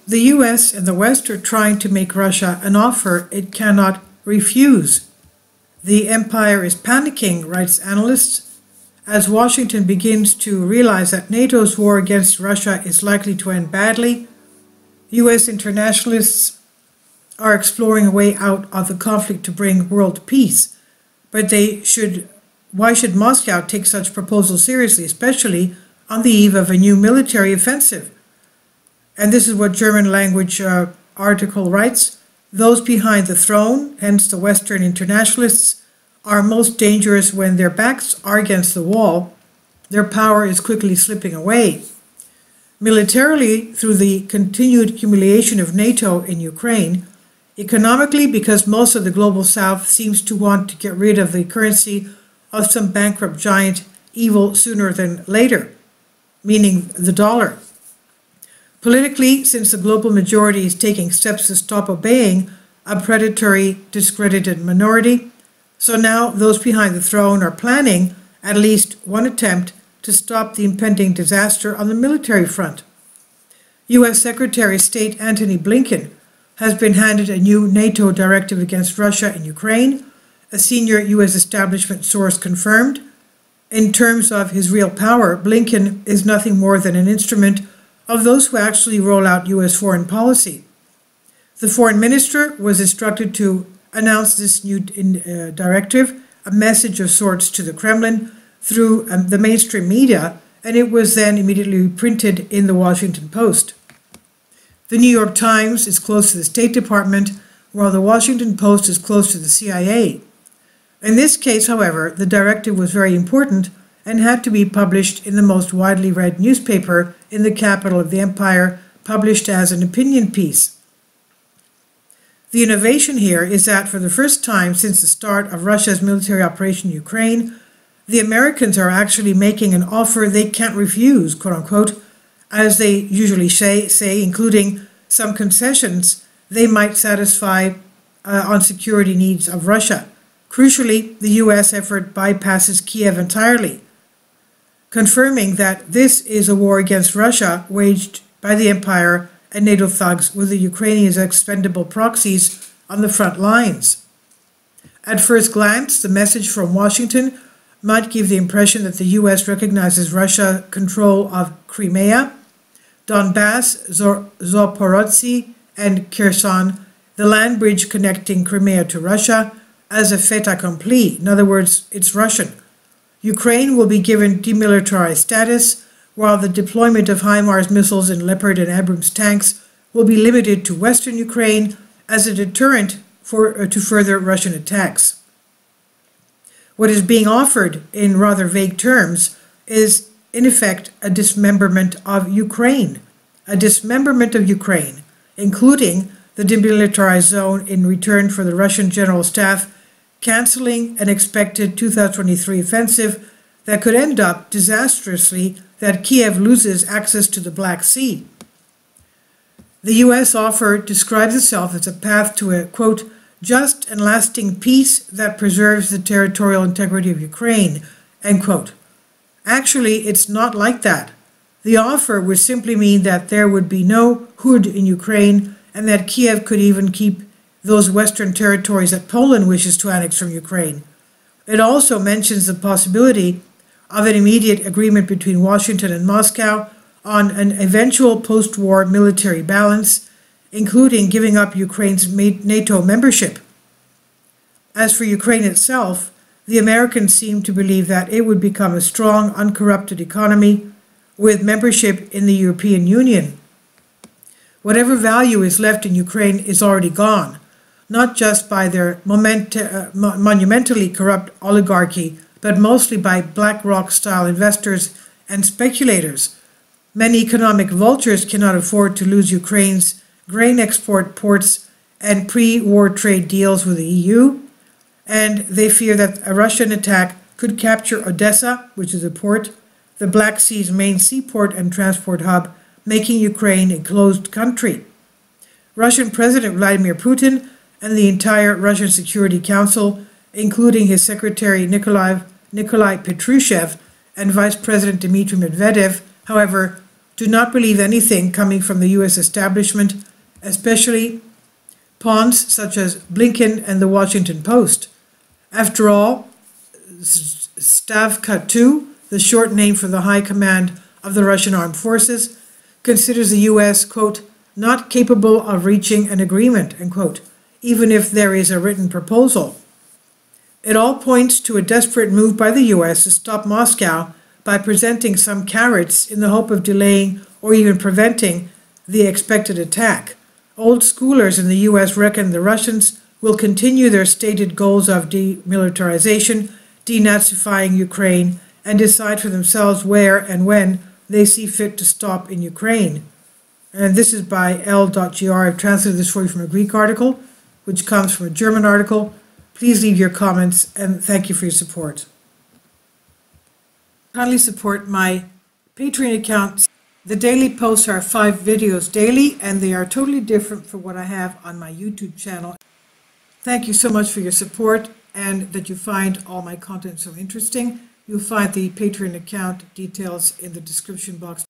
the US and the West are trying to make Russia an offer it cannot refuse. The empire is panicking, writes analysts, as Washington begins to realize that NATO's war against Russia is likely to end badly. US internationalists are exploring a way out of the conflict to bring world peace, but why should Moscow take such proposals seriously, especially on the eve of a new military offensive? And this is what German language article writes: those behind the throne, hence the Western internationalists, are most dangerous when their backs are against the wall. Their power is quickly slipping away. Militarily, through the continued humiliation of NATO in Ukraine. Economically, because most of the global South seems to want to get rid of the currency of some bankrupt giant evil sooner than later, meaning the dollar. Politically, since the global majority is taking steps to stop obeying a predatory, discredited minority, so now those behind the throne are planning at least one attempt to stop the impending disaster on the military front. U.S. Secretary of State Antony Blinken has been handed a new NATO directive against Russia and Ukraine, a senior U.S. establishment source confirmed. In terms of his real power, Blinken is nothing more than an instrument of those who actually roll out U.S. foreign policy. The foreign minister was instructed to announce this new directive, a message of sorts to the Kremlin, through the mainstream media, and it was then immediately reprinted in the Washington Post. The New York Times is close to the State Department, while the Washington Post is close to the CIA. In this case, however, the directive was very important and had to be published in the most widely read newspaper in the capital of the empire, published as an opinion piece. The innovation here is that for the first time since the start of Russia's military operation in Ukraine, the Americans are actually making an offer they can't refuse, quote-unquote, as they usually say, including some concessions they might satisfy on security needs of Russia. Crucially, the U.S. effort bypasses Kiev entirely, confirming that this is a war against Russia waged by the empire and NATO thugs with the Ukrainians' expendable proxies on the front lines. At first glance, the message from Washington might give the impression that the U.S. recognizes Russia's control of Crimea, Donbass, Zaporozhye, and Kherson, the land bridge connecting Crimea to Russia, as a fait accompli. In other words, it's Russian. Ukraine will be given demilitarized status, while the deployment of HIMARS missiles and Leopard and Abrams tanks will be limited to Western Ukraine as a deterrent to further Russian attacks. What is being offered in rather vague terms is, in effect, a dismemberment of Ukraine. A dismemberment of Ukraine, including the demilitarized zone in return for the Russian General Staff canceling an expected 2023 offensive that could end up disastrously that Kiev loses access to the Black Sea. The U.S. offer describes itself as a path to a, quote, just and lasting peace that preserves the territorial integrity of Ukraine, end quote. Actually, it's not like that. The offer would simply mean that there would be no hood in Ukraine and that Kiev could even keep those western territories that Poland wishes to annex from Ukraine. It also mentions the possibility of an immediate agreement between Washington and Moscow on an eventual post-war military balance, including giving up Ukraine's NATO membership. As for Ukraine itself, the Americans seem to believe that it would become a strong, uncorrupted economy with membership in the European Union. Whatever value is left in Ukraine is already gone, not just by their monumentally corrupt oligarchy, but mostly by BlackRock-style investors and speculators. Many economic vultures cannot afford to lose Ukraine's grain export ports and pre-war trade deals with the EU, and they fear that a Russian attack could capture Odessa, which is a port, the Black Sea's main seaport and transport hub, making Ukraine a closed country. Russian President Vladimir Putin and the entire Russian Security Council, including his secretary Nikolai Patrushev and Vice President Dmitry Medvedev, however, do not believe anything coming from the US establishment, especially pawns such as Blinken and the Washington Post. After all, Stavka II, the short name for the High Command of the Russian Armed Forces, considers the US, quote, not capable of reaching an agreement, end quote, even if there is a written proposal. It all points to a desperate move by the US to stop Moscow by presenting some carrots in the hope of delaying or even preventing the expected attack. Old schoolers in the US reckon the Russians will continue their stated goals of demilitarization, denazifying Ukraine, and decide for themselves where and when they see fit to stop in Ukraine. And this is by L.gr. I've translated this for you from a Greek article, which comes from a German article. Please leave your comments, and thank you for your support. Kindly support my Patreon account. The daily posts are 5 videos daily, and they are totally different from what I have on my YouTube channel. Thank you so much for your support, and that you find all my content so interesting. You'll find the Patreon account details in the description box.